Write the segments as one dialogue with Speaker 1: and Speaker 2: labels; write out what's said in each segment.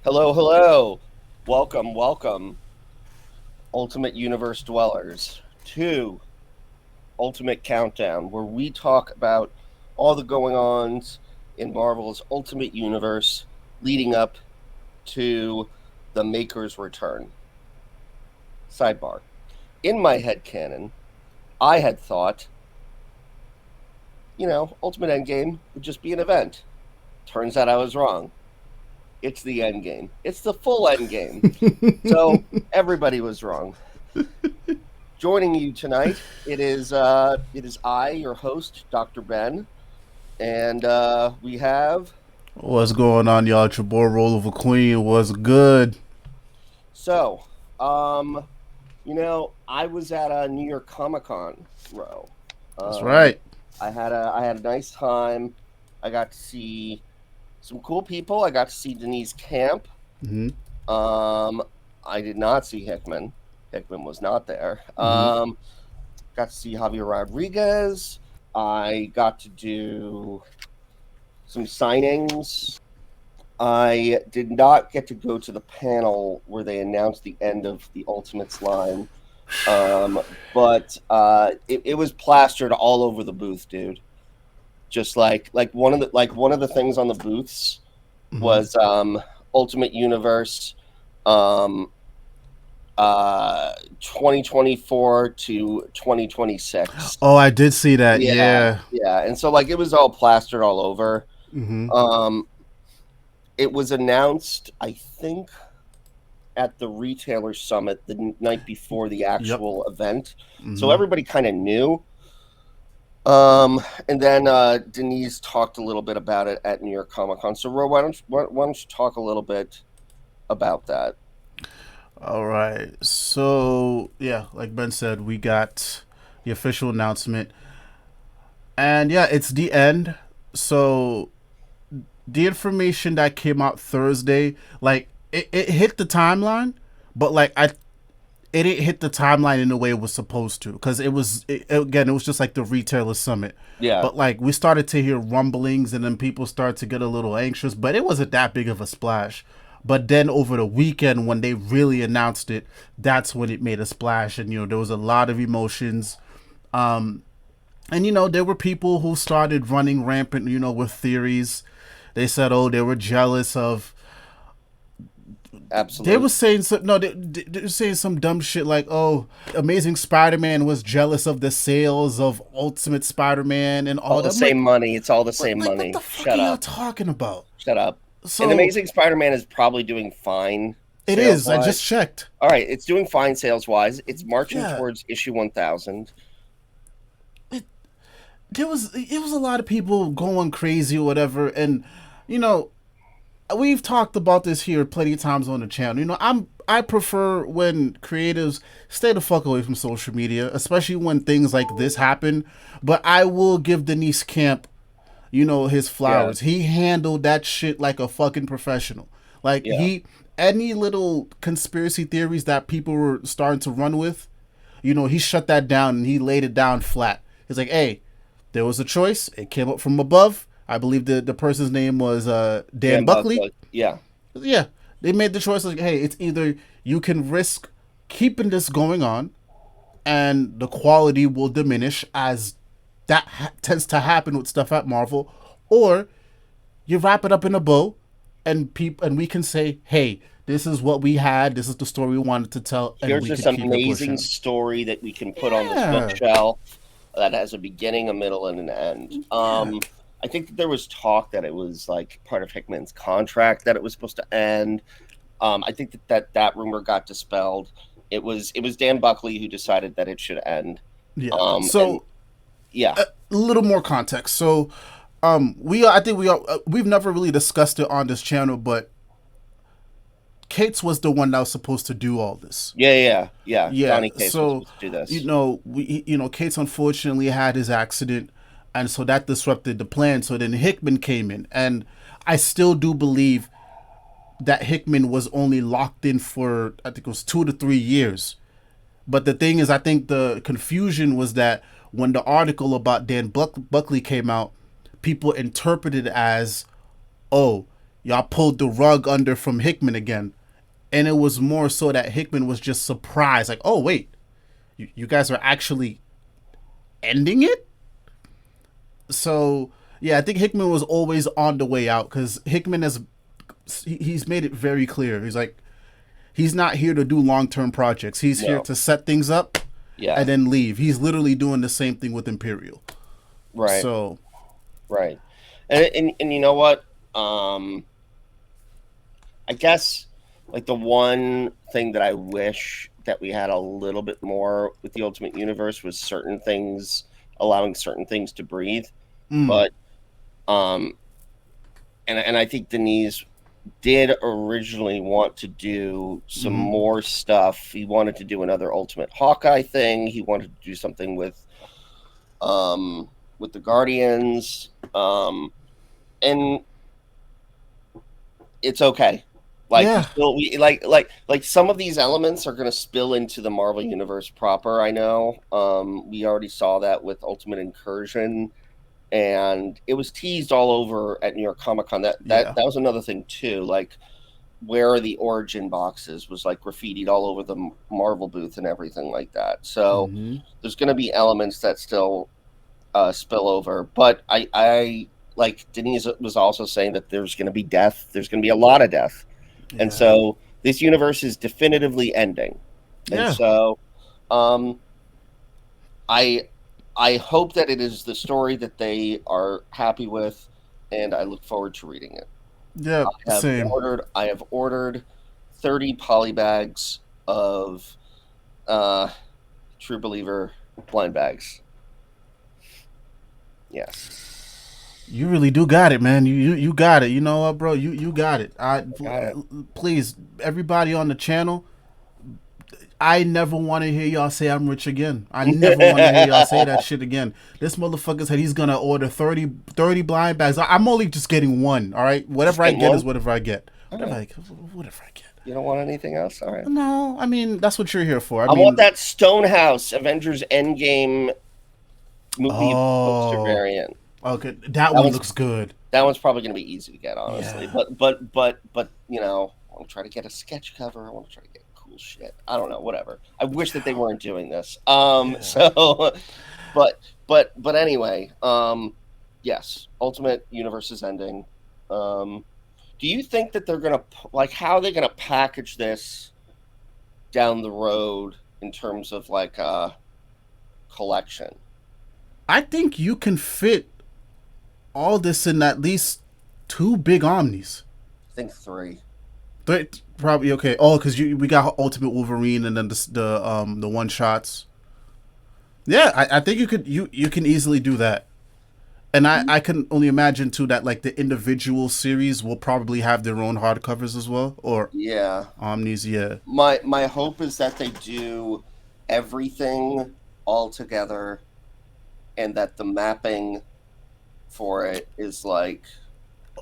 Speaker 1: Hello, hello. Welcome, Ultimate Universe Dwellers, to Ultimate Countdown, where we talk about all the going ons in Marvel's Ultimate Universe leading up to the Maker's return. Sidebar. In my head canon, I had thought, Ultimate Endgame would just be an event. Turns out I was wrong. It's the end game. It's the full end game. So everybody was wrong. Joining you tonight, it is I, your host, Dr. Ben, and we have.
Speaker 2: What's going on, y'all? It's your boy Roll of a Queen. What's good?
Speaker 1: So, I was at a New York Comic Con, Ro.
Speaker 2: That's right.
Speaker 1: I had a nice time. I got to see some cool people. I got to see Deniz Camp.
Speaker 2: Mm-hmm.
Speaker 1: I did not see Hickman. Hickman was not there.
Speaker 2: Mm-hmm.
Speaker 1: Got to see Javier Rodriguez. I got to do some signings. I did not get to go to the panel where they announced the end of the Ultimates line, but it was plastered all over the booth, dude. Just like one of the things on the booths was Ultimate Universe 2024 to 2026.
Speaker 2: Oh, I did see that. Yeah.
Speaker 1: And so it was all plastered all over.
Speaker 2: Mm-hmm.
Speaker 1: It was announced, I think, at the retailer summit the night before the actual event.
Speaker 2: Mm-hmm.
Speaker 1: So everybody kind of knew. And then Denise talked a little bit about it at New York Comic Con. So, Ro, why don't you talk a little bit about that?
Speaker 2: All right. So, yeah, like Ben said, we got the official announcement. And yeah, it's the end. So, the information that came out Thursday, it hit the timeline, but it didn't hit the timeline in the way it was supposed to, because it was just like the retailer summit.
Speaker 1: Yeah.
Speaker 2: But we started to hear rumblings, and then people started to get a little anxious, but it wasn't that big of a splash. But then over the weekend, when they really announced it, that's when it made a splash, and there was a lot of emotions. And there were people who started running rampant, with theories. They said, oh, they were jealous of.
Speaker 1: Absolutely.
Speaker 2: They were saying they were saying some dumb shit like, "Oh, Amazing Spider-Man was jealous of the sales of Ultimate Spider-Man and all
Speaker 1: the
Speaker 2: that."
Speaker 1: Same money. It's all the same money.
Speaker 2: What the fuck
Speaker 1: Shut
Speaker 2: are y'all
Speaker 1: up.
Speaker 2: talking about?
Speaker 1: Shut up.
Speaker 2: So
Speaker 1: And Amazing Spider-Man is probably doing fine.
Speaker 2: It is.
Speaker 1: sales-wise.
Speaker 2: I just checked.
Speaker 1: All right, it's doing fine sales-wise. It's marching
Speaker 2: Yeah.
Speaker 1: towards issue 1000.
Speaker 2: It was a lot of people going crazy or whatever, and we've talked about this here plenty of times on the channel. I prefer when creatives stay the fuck away from social media, especially when things like this happen. But I will give Deniz Camp, his flowers. Yeah. He handled that shit like a fucking professional. Any little conspiracy theories that people were starting to run with, he shut that down and he laid it down flat. He's like, hey, there was a choice. It came up from above. I believe the person's name was Dan Buckley.
Speaker 1: Yeah.
Speaker 2: Yeah. They made the choice like, hey, it's either you can risk keeping this going on and the quality will diminish, as that tends to happen with stuff at Marvel, or you wrap it up in a bow and we can say, hey, this is what we had. This is the story we wanted to tell.
Speaker 1: And here's this amazing story that we can put on this bookshelf that has a beginning, a middle, and an end. I think that there was talk that it was like part of Hickman's contract that it was supposed to end. I think that rumor got dispelled. It was Dan Buckley who decided that it should end.
Speaker 2: Yeah.
Speaker 1: A
Speaker 2: little more context. So, we've never really discussed it on this channel, but Cates was the one that was supposed to do all this.
Speaker 1: Yeah. Johnny Cates was supposed to do this.
Speaker 2: Cates unfortunately had his accident, and so that disrupted the plan. So then Hickman came in, and I still do believe that Hickman was only locked in for, I think it was 2 to 3 years. But the thing is, I think the confusion was that when the article about Dan Buckley came out, people interpreted it as, oh, y'all pulled the rug under from Hickman again, and it was more so that Hickman was just surprised, like, oh wait, you guys are actually ending it. So yeah, I think Hickman was always on the way out because Hickman has he's made it very clear. He's like, he's not here to do long term projects. He's here
Speaker 1: No.
Speaker 2: to set things up
Speaker 1: Yeah.
Speaker 2: and then leave. He's literally doing the same thing with Imperial.
Speaker 1: Right.
Speaker 2: So
Speaker 1: Right. And you know what? I guess like the one thing that I wish that we had a little bit more with the Ultimate Universe was certain things, allowing certain things to breathe. But um and I think Deniz did originally want to do some more stuff. He wanted to do another Ultimate Hawkeye thing. He wanted to do something with the Guardians. And it's okay. Like
Speaker 2: yeah,
Speaker 1: we like some of these elements are going to spill into the Marvel universe proper. I know. We already saw that with Ultimate Incursion, and it was teased all over at New York Comic Con. That was another thing too. Like, where are the origin boxes was like graffitied all over the Marvel booth and everything like that. So there's going to be elements that still spill over, but I like Denise was also saying that there's going to be death. There's going to be a lot of death, and so this universe is definitively ending. And so, I hope that it is the story that they are happy with, and I look forward to reading it.
Speaker 2: Yeah, same.
Speaker 1: I have ordered 30 polybags of True Believer blind bags. Yes.
Speaker 2: You really do got it, man. You got it. You know what, bro? You got it. Please, everybody on the channel, I never want to hear y'all say I'm rich again. I never want to hear y'all say that shit again. This motherfucker said he's gonna order 30 blind bags. I'm only just getting one. All right, whatever I get is whatever I get. Whatever I get.
Speaker 1: You don't want anything else? All right.
Speaker 2: No, I mean that's what you're here for.
Speaker 1: I want that Stonehouse Avengers Endgame movie poster variant.
Speaker 2: Okay, that one looks good.
Speaker 1: That one's probably going to be easy to get, honestly. Yeah. But you know, I want to try to get a sketch cover. I want to try to get cool shit. I don't know, whatever. I wish that they weren't doing this. So, but anyway, yes, Ultimate Universe is ending. Do you think that they're gonna like how are they gonna package this down the road in terms of like a collection?
Speaker 2: I think you can fit all this in at least 2 big omnis.
Speaker 1: I think 3.
Speaker 2: Probably okay. Oh, because we got Ultimate Wolverine and then the one shots. Yeah, I think you can easily do that. And I can only imagine too that like the individual series will probably have their own hardcovers as well, or omnis. Yeah.
Speaker 1: My hope is that they do everything all together, and that the mapping for it is like,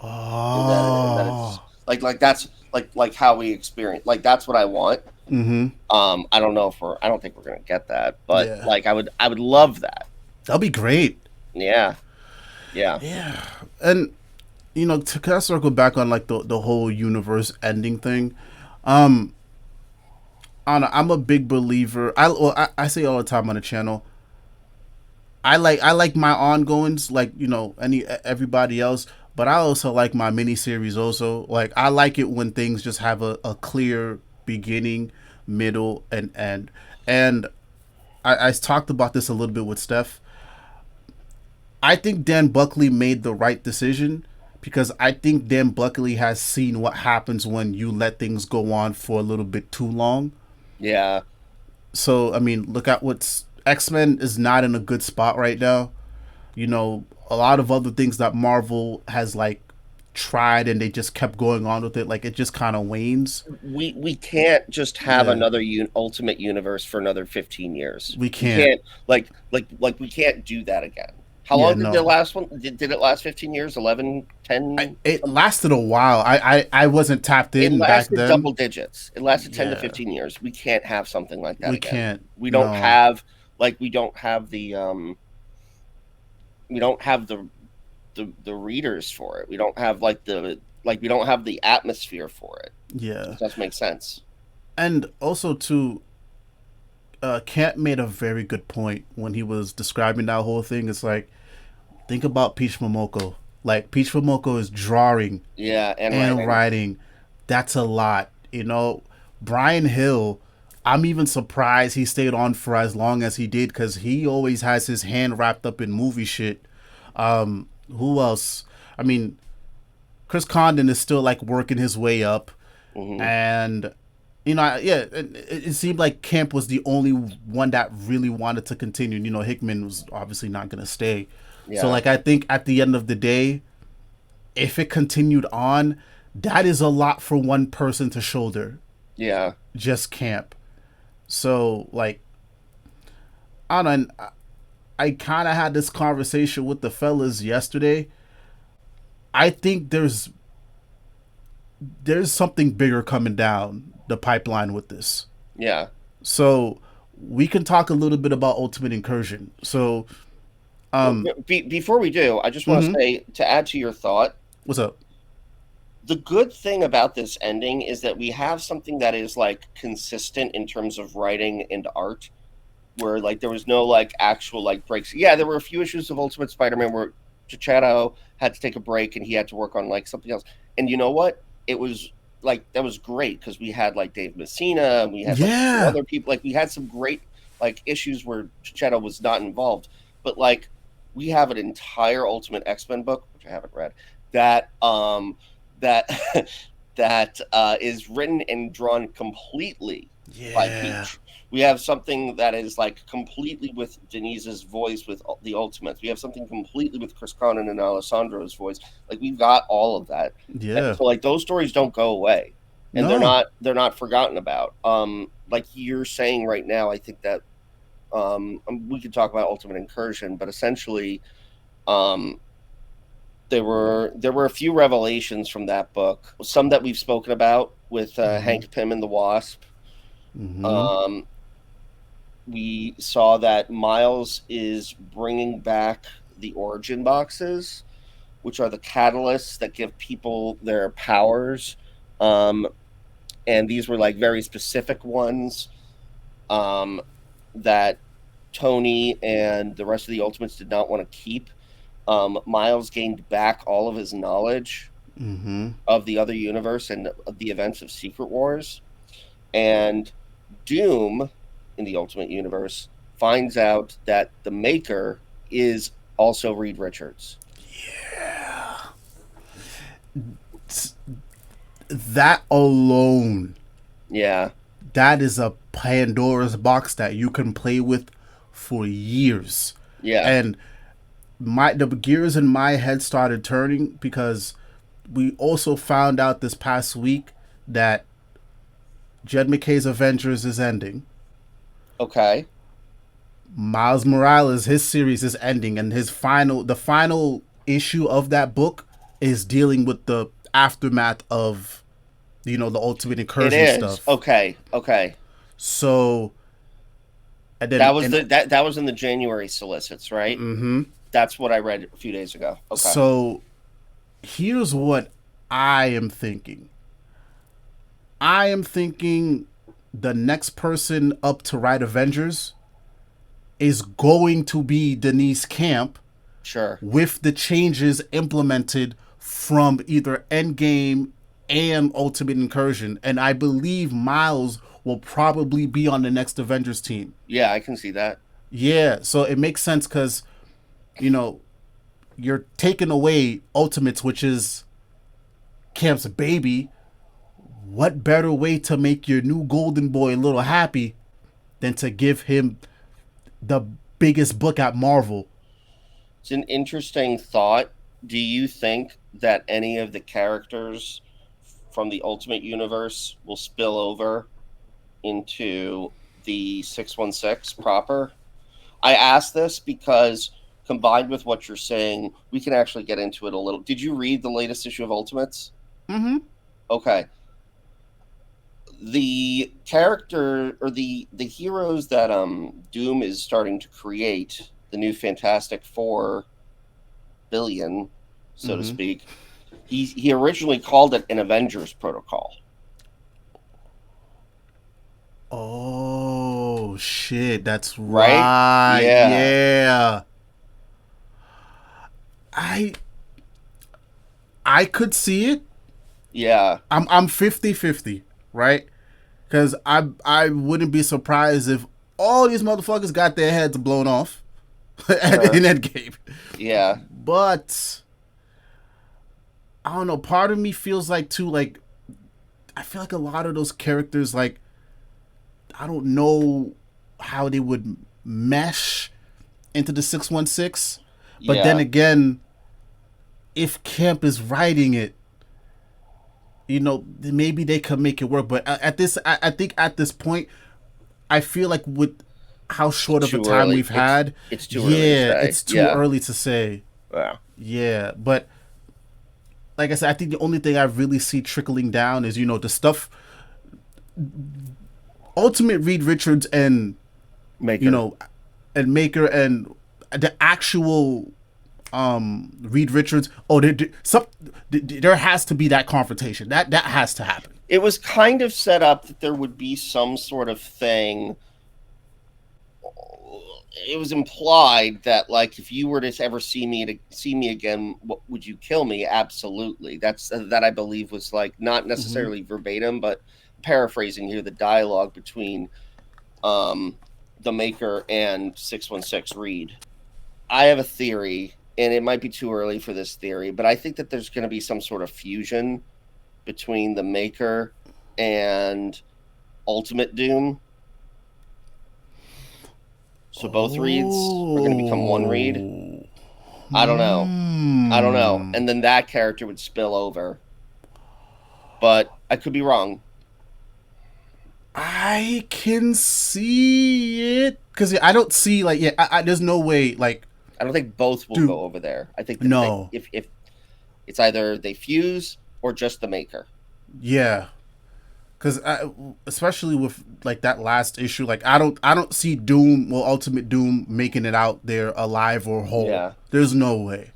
Speaker 1: that it's, that's like how we experience. Like that's what I want. I don't know if I don't think we're gonna get that, but like I would love that.
Speaker 2: That'll be great.
Speaker 1: Yeah.
Speaker 2: And you know, to kind of circle back on like the whole universe ending thing, I don't know, I'm a big believer. I say all the time on the channel. I like my ongoings, like you know everybody else, but I also like my miniseries. Also, like I like it when things just have a clear beginning, middle, and end. And I talked about this a little bit with Steph. I think Dan Buckley made the right decision because I think Dan Buckley has seen what happens when you let things go on for a little bit too long.
Speaker 1: Yeah.
Speaker 2: So I mean, look at what's X-Men is not in a good spot right now. You know, a lot of other things that Marvel has like tried and they just kept going on with it. Like it just kind of wanes.
Speaker 1: We can't just have another Ultimate Universe for another 15 years.
Speaker 2: We can't.
Speaker 1: Like we can't do that again. How long did the last one? Did it last 15 years? 11, 10?
Speaker 2: It lasted a while. I wasn't tapped in back then.
Speaker 1: It lasted double digits. It lasted 10 to 15 years. We can't have something like that.
Speaker 2: We can't.
Speaker 1: We don't have we don't have the we don't have the readers for it. We don't have like the like we don't have the atmosphere for it.
Speaker 2: Yeah.
Speaker 1: It does make sense.
Speaker 2: And also too, Camp made a very good point when he was describing that whole thing. It's like, think about Peach Momoko. Like, Peach Momoko is drawing
Speaker 1: Yeah, and
Speaker 2: and
Speaker 1: writing.
Speaker 2: writing. That's a lot. You know, Brian Hill, I'm even surprised he stayed on for as long as he did because he always has his hand wrapped up in movie shit. Who else? I mean, Chris Condon is still like working his way up.
Speaker 1: Hmm.
Speaker 2: And yeah, it seemed like Camp was the only one that really wanted to continue. You know, Hickman was obviously not going to stay. So,
Speaker 1: Yeah,
Speaker 2: like, I think at the end of the day, if it continued on, that is a lot for one person to shoulder.
Speaker 1: yeah,
Speaker 2: Just Camp. So, like, I don't know. I kind of had this conversation with the fellas yesterday. I think there's something bigger coming down the pipeline with this.
Speaker 1: yeah.
Speaker 2: So we can talk a little bit about Ultimate Incursion. So,
Speaker 1: Well,
Speaker 2: um,
Speaker 1: before we do, I just want to
Speaker 2: mm-hmm.
Speaker 1: say to add to your thought,
Speaker 2: What's up?
Speaker 1: the good thing about this ending is that we have something that is like consistent in terms of writing and art, where like there was no like actual like breaks. Yeah, there were a few issues of Ultimate Spider-Man where Chicharro had to take a break and he had to work on like something else. And you know what? It was like that was great because we had like Dave Messina, and we had like some
Speaker 2: Yeah,
Speaker 1: other people. Like we had some great like issues where Chicharro was not involved. But like we have an entire Ultimate X-Men book, which I haven't read, that that is written and drawn completely by
Speaker 2: yeah,
Speaker 1: Peach. We have something that is like completely with Denise's voice with the Ultimates. We have something completely with Chris Conan and Alessandro's voice. Like we've got all of that, and
Speaker 2: yeah.
Speaker 1: so like those stories don't go away, and
Speaker 2: No,
Speaker 1: they're not forgotten about. Like you're saying right now, I think that we could talk about Ultimate Incursion, but essentially, um, there were a few revelations from that book. Some that we've spoken about with
Speaker 2: mm-hmm.
Speaker 1: Hank Pym and the Wasp.
Speaker 2: Mm-hmm.
Speaker 1: Um, we saw that Miles is bringing back the origin boxes, which are the catalysts that give people their powers. Um, and these were like very specific ones um, that Tony and the rest of the Ultimates did not want to keep. Miles gained back all of his knowledge
Speaker 2: Mm-hmm.
Speaker 1: of the other universe and of the events of Secret Wars. And Doom in the Ultimate Universe finds out that the Maker is also Reed Richards.
Speaker 2: Yeah. That alone,
Speaker 1: Yeah,
Speaker 2: that is a Pandora's box that you can play with for years.
Speaker 1: yeah,
Speaker 2: And the gears in my head started turning because we also found out this past week that Jed McKay's Avengers is ending.
Speaker 1: okay.
Speaker 2: Miles Morales, his series is ending, and the final issue of that book is dealing with the aftermath of the Ultimate
Speaker 1: It
Speaker 2: Incursion
Speaker 1: is
Speaker 2: stuff.
Speaker 1: okay. Okay,
Speaker 2: So and then
Speaker 1: that was
Speaker 2: and
Speaker 1: that was in the January solicits, right?
Speaker 2: mm-hmm.
Speaker 1: That's what I read a few days ago. Okay,
Speaker 2: So here's what I am thinking. I am thinking the next person up to write Avengers is going to be Deniz Camp
Speaker 1: sure.
Speaker 2: with the changes implemented from either Endgame and Ultimate Incursion. And I believe Miles will probably be on the next Avengers team.
Speaker 1: Yeah, I can see that.
Speaker 2: Yeah, so it makes sense because, you know, you're taking away Ultimates, which is Camp's baby. What better way to make your new golden boy a little happy than to give him the biggest book at Marvel?
Speaker 1: It's an interesting thought. Do you think that any of the characters from the Ultimate Universe will spill over into the 616 proper? I ask this because combined with what you're saying, we can actually get into it a little. Did you read the latest issue of Ultimates?
Speaker 2: Mm-hmm.
Speaker 1: Okay. The character or the heroes that Doom is starting to create, the new Fantastic 4 billion, so to
Speaker 2: Mm-hmm.
Speaker 1: speak, He originally called it an Avengers Protocol.
Speaker 2: Oh shit, that's
Speaker 1: Right?
Speaker 2: right.
Speaker 1: Yeah.
Speaker 2: Yeah. I I could see it.
Speaker 1: Yeah.
Speaker 2: I'm 50-50, right? Cuz I wouldn't be surprised if all these motherfuckers got their heads blown off
Speaker 1: Sure.
Speaker 2: in Endgame.
Speaker 1: Yeah.
Speaker 2: But I don't know, part of me feels like too like I feel like a lot of those characters like I don't know how they would mesh into the 616. But then
Speaker 1: Yeah.
Speaker 2: again, if Camp is writing it, maybe they could make it work. But at this, I think at this point, I feel like with how short of a
Speaker 1: Too
Speaker 2: time
Speaker 1: early.
Speaker 2: we've had,
Speaker 1: It's too early to
Speaker 2: yeah,
Speaker 1: say.
Speaker 2: it's too
Speaker 1: Yeah.
Speaker 2: early to say.
Speaker 1: Yeah.
Speaker 2: Yeah, but like I said, I think the only thing I really see trickling down is the stuff. Ultimate Reed Richards and you
Speaker 1: Maker.
Speaker 2: know, and Maker and the actual Reed Richards. Oh, there has to be that confrontation. That has to happen.
Speaker 1: It was kind of set up that there would be some sort of thing. It was implied that, like, if you were to ever see me again, would you kill me? Absolutely. That I believe was like not necessarily verbatim, but paraphrasing here the dialogue between the Maker and 616 Reed. I have a theory, and it might be too early for this theory, but I think that there's going to be some sort of fusion between the Maker and Ultimate Doom. So both Reeds are going to become one Reed. I don't know. And then that character would spill over. But I could be wrong.
Speaker 2: I can see it because I don't see there's no way like
Speaker 1: I don't think both will go over there. I think that
Speaker 2: no.
Speaker 1: if it's either they fuse or just the Maker.
Speaker 2: Yeah. Because especially with like that last issue, like I don't see Ultimate Doom making it out there alive or whole.
Speaker 1: Yeah.
Speaker 2: There's no way.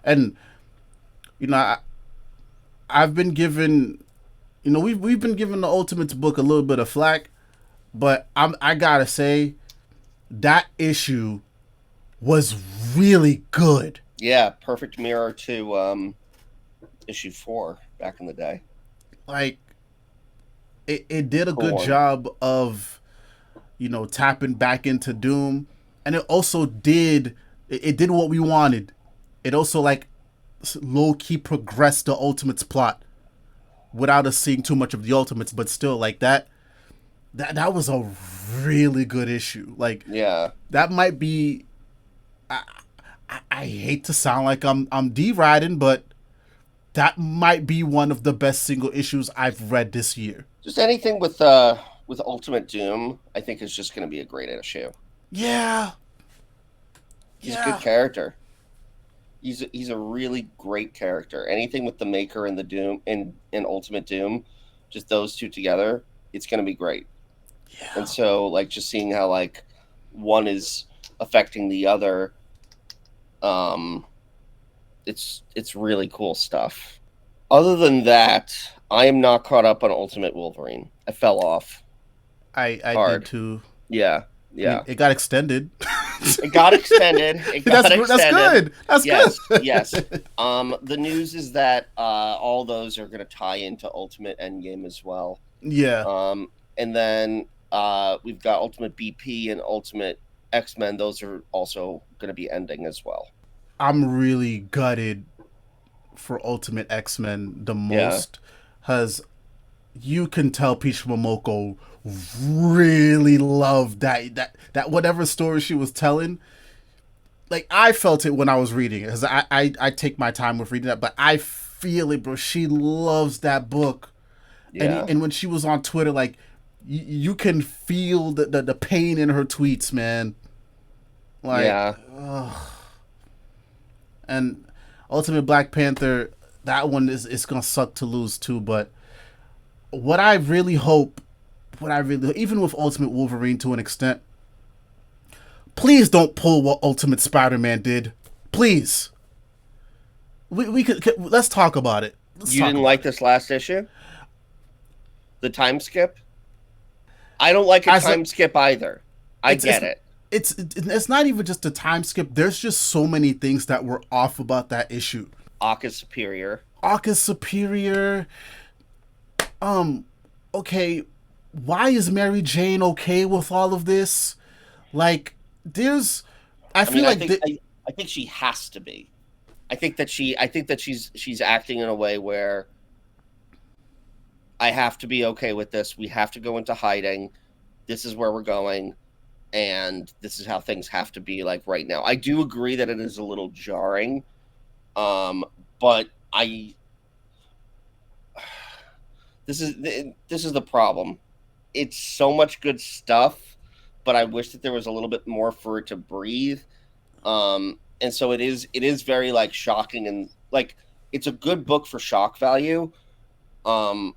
Speaker 2: And I've been given, we've been giving the Ultimates book a little bit of flack, but I gotta say that issue was really good.
Speaker 1: Yeah, perfect mirror to issue 4 back in the day.
Speaker 2: Like it did a good job of tapping back into Doom, and it also did what we wanted. It also like low key progressed the Ultimates plot without us seeing too much of the Ultimates, but still like that was a really good issue. Like
Speaker 1: yeah,
Speaker 2: that might be. I hate to sound like I'm deriding, but that might be one of the best single issues I've read this year.
Speaker 1: Just anything with Ultimate Doom, I think is just going to be a great issue.
Speaker 2: Yeah,
Speaker 1: he's a good character. He's a really great character. Anything with the Maker and the Doom and Ultimate Doom, just those two together, it's going to be great.
Speaker 2: Yeah.
Speaker 1: And so, like, just seeing how like one is affecting the other, it's really cool stuff. Other than that, I am not caught up on Ultimate Wolverine. I fell off.
Speaker 2: I did too.
Speaker 1: Yeah. Yeah.
Speaker 2: I mean, it got extended.
Speaker 1: It got extended.
Speaker 2: That's good. That's good.
Speaker 1: Yes. The news is that all those are going to tie into Ultimate Endgame as well.
Speaker 2: Yeah.
Speaker 1: And then we've got Ultimate BP and Ultimate X-Men. Those are also going to be ending as well.
Speaker 2: I'm really gutted for Ultimate X-Men the most, because you can tell Peach Momoko really loved that whatever story she was telling. Like, I felt it when I was reading it, because I take my time with reading that, but I feel it, bro. She loves that book. Yeah. And when she was on Twitter, like, you can feel the pain in her tweets, man. Like, yeah. And Ultimate Black Panther, that one is gonna suck to lose too. But what I really hope, even with Ultimate Wolverine to an extent, please don't pull what Ultimate Spider-Man did. Please. we could let's talk about it. Let's
Speaker 1: You
Speaker 2: talk
Speaker 1: didn't
Speaker 2: about
Speaker 1: like
Speaker 2: it.
Speaker 1: this last issue? The time skip? I don't like a
Speaker 2: As a
Speaker 1: time skip either. I
Speaker 2: it's
Speaker 1: get it.
Speaker 2: it's not even just a time skip. There's just so many things that were off about that issue.
Speaker 1: Aka's superior.
Speaker 2: Aka's superior. Um, okay, why is Mary Jane okay with all of this? Like, there's, I
Speaker 1: I mean,
Speaker 2: feel like
Speaker 1: I think she has to be. I think that she's acting in a way where I have to be okay with this. We have to go into hiding. This is where we're going, and this is how things have to be like right now. I do agree that it is a little jarring, um, but I this is the problem. It's so much good stuff, but I wish that there was a little bit more for it to breathe. And so it is very like shocking, and like it's a good book for shock value. Um,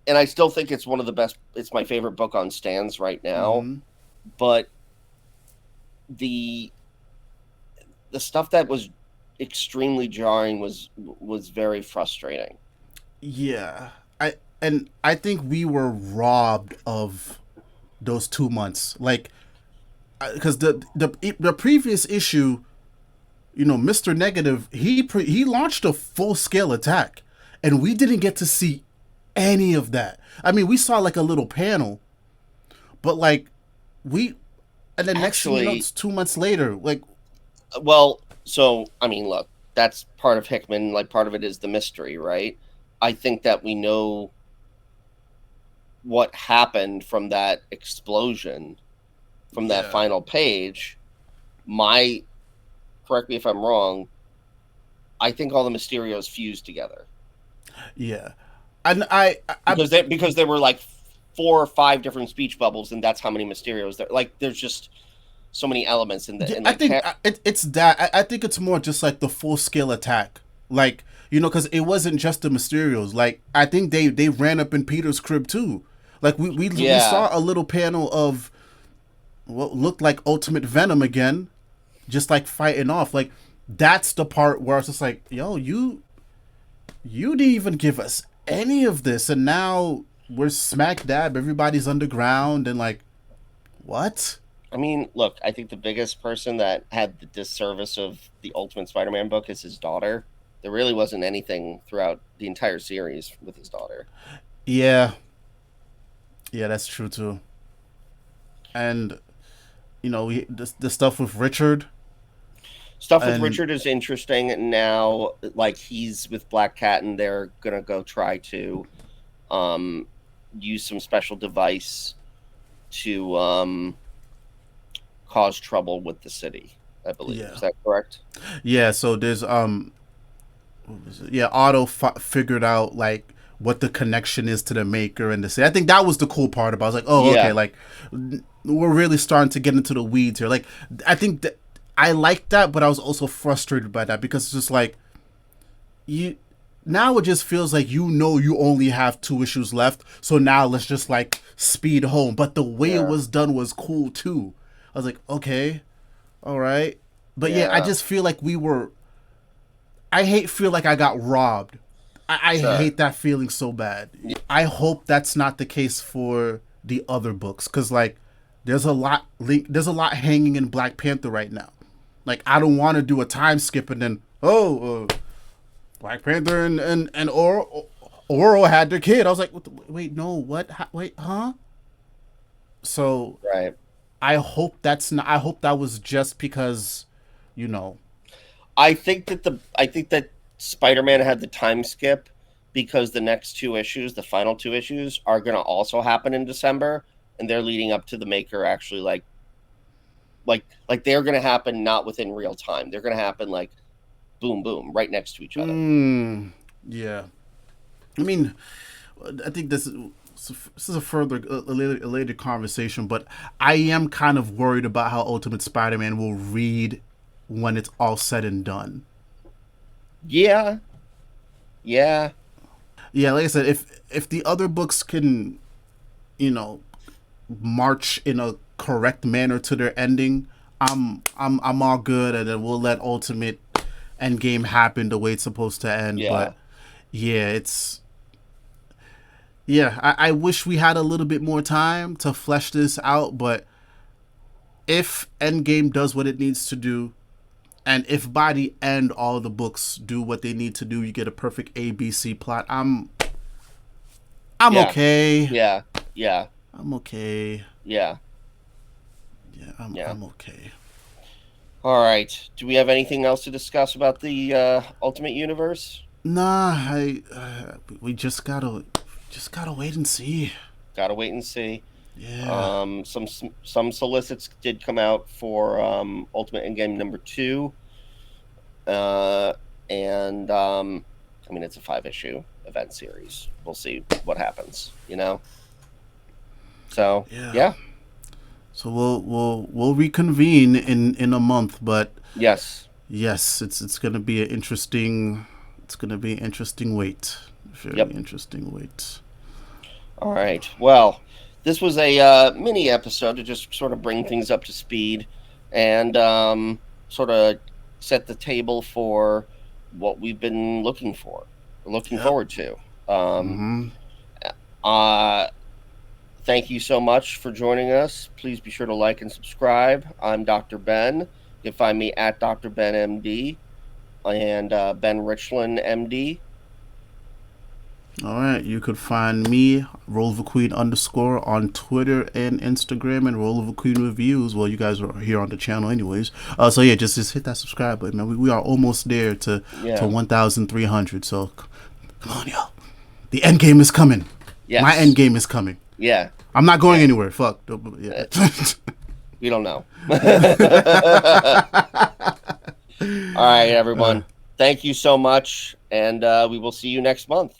Speaker 1: and I still think it's one of the best. It's my favorite book on stands right now.
Speaker 2: mhm.
Speaker 1: But the the stuff that was extremely jarring was very frustrating.
Speaker 2: Yeah, I think we were robbed of those 2 months, like, because the previous issue, Mr. Negative, he launched a full scale attack, and we didn't get to see any of that. I mean, we saw like a little panel, but like we, and then next thing you know,
Speaker 1: Actually,
Speaker 2: it's 2 months later. Like,
Speaker 1: well, so I mean, look, that's part of Hickman. Like part of it is the mystery, right? I think that we know what happened from that explosion, from that
Speaker 2: yeah,
Speaker 1: final page. My correct me if I'm wrong. I think all the Mysterios fused together
Speaker 2: yeah, and I
Speaker 1: because there were like 4 or 5 different speech bubbles, and that's how many Mysterios there. Like there's just so many elements in the
Speaker 2: yeah,
Speaker 1: in
Speaker 2: I
Speaker 1: like
Speaker 2: think it's that. I think it's more just like the full scale attack. Like, because it wasn't just the Mysterios. Like, I think they ran up in Peter's crib too. Like, we
Speaker 1: yeah.
Speaker 2: saw a little panel of what looked like Ultimate Venom again, just like fighting off. Like, that's the part where it's just like, yo, you didn't even give us any of this, and now we're smack dab. Everybody's underground, and like, what?
Speaker 1: I mean, look, I think the biggest person that had the disservice of the Ultimate Spider-Man book is his daughter. There really wasn't anything throughout the entire series with his daughter.
Speaker 2: Yeah, yeah, that's true too. And the stuff with Richard
Speaker 1: Stuff with
Speaker 2: and
Speaker 1: Richard is interesting now. Like he's with Black Cat, and they're gonna go try to um, use some special device to cause trouble with the city. I believe
Speaker 2: yeah,
Speaker 1: is that correct?
Speaker 2: yeah. So there's what was it? Yeah, Otto figured out like what the connection is to the Maker and the city. I think that was the cool part about. It. I was like, oh, okay,
Speaker 1: Yeah,
Speaker 2: like we're really starting to get into the weeds here. Like, I think that I liked that, but I was also frustrated by that because it's just like you. Now it just feels like you only have 2 issues left, so now let's just like speed home. But the way it
Speaker 1: yeah,
Speaker 2: was done was cool too. I was like, okay, all right, but yeah, I
Speaker 1: yeah.
Speaker 2: just feel like we were. Feel like I got robbed. I
Speaker 1: Sure.
Speaker 2: hate that feeling so bad. I hope that's not the case for the other books, because like there's a lot hanging in Black Panther right now. Like, I don't want to do a time skip and then Black Panther and Oro had their kid. I was like, wait, no, what? Wait, huh? So
Speaker 1: Right.
Speaker 2: I hope that's not. I hope that was just because, you know,
Speaker 1: I think that Spider-Man had the time skip because the next 2 issues, the final 2 issues, are going to also happen in December, and they're leading up to the Maker actually like they're going to happen not within real time. They're going to happen like boom boom right next to each other.
Speaker 2: yeah. I mean, I think this is a further a later conversation, but I am kind of worried about how Ultimate Spider-Man will read when it's all said and done.
Speaker 1: Yeah. Yeah.
Speaker 2: Yeah, like I said, if the other books can, you know, march in a correct manner to their ending, I'm all good, and then we'll let Ultimate Endgame happened the way it's supposed to end.
Speaker 1: Yeah.
Speaker 2: But yeah, it's I wish we had a little bit more time to flesh this out. But if Endgame does what it needs to do, and if by the end all the books do what they need to do, you get a perfect ABC plot. I'm
Speaker 1: Yeah.
Speaker 2: okay.
Speaker 1: Yeah. Yeah.
Speaker 2: I'm okay.
Speaker 1: Yeah.
Speaker 2: Yeah,
Speaker 1: Yeah.
Speaker 2: I'm okay.
Speaker 1: All right. Do we have anything else to discuss about the Ultimate Universe?
Speaker 2: Nah, we just gotta wait and see.
Speaker 1: Gotta wait and see.
Speaker 2: Yeah.
Speaker 1: Some solicits did come out for Ultimate Endgame #2, and I mean it's a 5-issue event series. We'll see what happens. So yeah.
Speaker 2: So we'll reconvene in a month, but
Speaker 1: Yes.
Speaker 2: it's gonna be an interesting wait. Very interesting wait.
Speaker 1: All right. Well, this was a mini episode to just sort of bring things up to speed and sort of set the table for what we've been looking forward to. Thank you so much for joining us. Please be sure to like and subscribe. I'm Dr. Ben. You can find me at Dr. Ben MD and Ben Richland MD.
Speaker 2: All right, you could find me @RollOfAQueen_ on Twitter and Instagram, and Roll of a Queen Reviews. Well, you guys are here on the channel anyways. So yeah, just hit that subscribe button, man. We are almost there to 1,300. So come on, y'all. The end game is coming.
Speaker 1: Yes.
Speaker 2: My end game is coming.
Speaker 1: Yeah.
Speaker 2: I'm not going anywhere. Fuck. Yeah.
Speaker 1: We don't know. All right, everyone. Thank you so much, and we will see you next month.